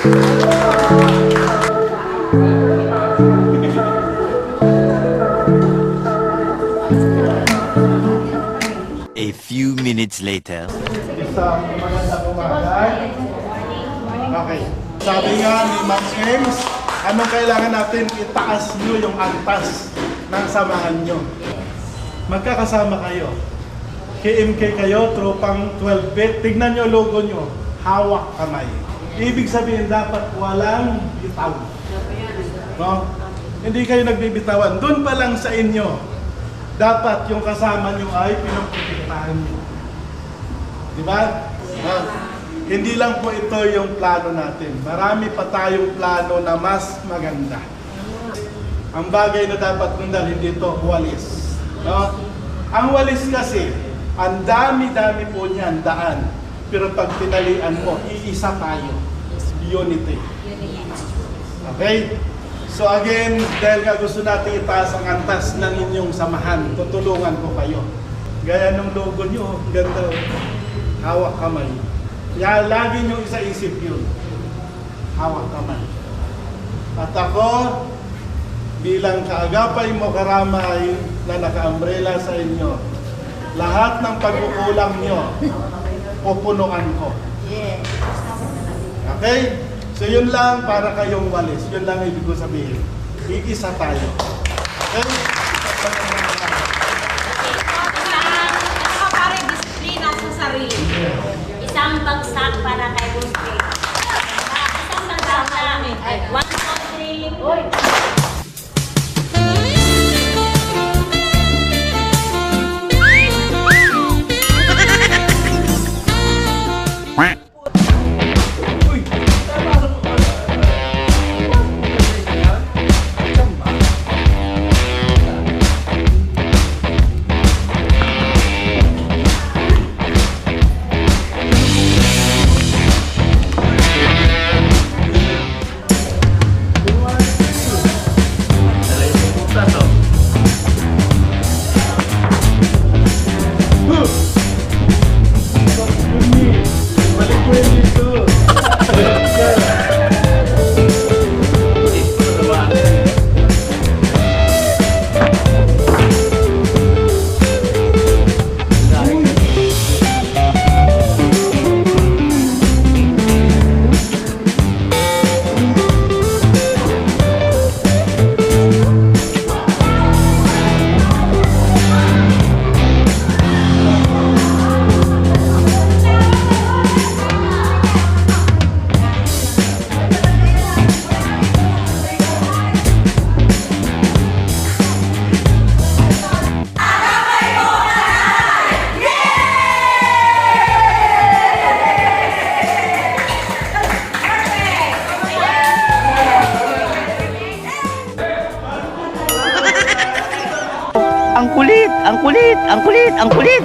A few minutes later. Isang magandang umaga. Okay. Sabi nga ni Ma'am James, anong kailangan natin? Itaas nyo yung antas ng samahan nyo. Magkakasama kayo. KMK kayo, tropang 12-bit. Tignan nyo logo nyo. Hawak kamay. Ibig sabihin dapat walang bitaw. No? Hindi kayo nagbibitawan. Doon pa lang sa inyo, dapat yung kasama nyo ay pinaprotektahan nyo. Diba? Hindi lang po ito yung plano natin. Marami pa tayong plano na mas maganda. Ang bagay na dapat nung dalhin dito, walis. No? Ang walis kasi, ang dami-dami po niyan, daan. Pero pag tinalian mo, iisa tayo. Unity. Okay? So again, dahil nga gusto natin itaas ang antas ng inyong samahan, tutulungan ko kayo. Gaya ng logo nyo, ganda. Hawak kamay. Kaya lagi nyo isa-isip yun. Hawak kamay. At ako, bilang kaagapay mo karamay na naka-umbrella sa inyo, lahat ng pagkukulang nyo, pupunuan ko. Okay? So yun lang para kayong walis. Yun lang ibig ko sabihin. Iisa tayo. Okay? Para disiplina sa sarili. Isang bagsak para kay Busque. Isang bagsak lang. 1, 2, 3. Oy! Ang kulit, ang kulit, ang kulit, ang kulit.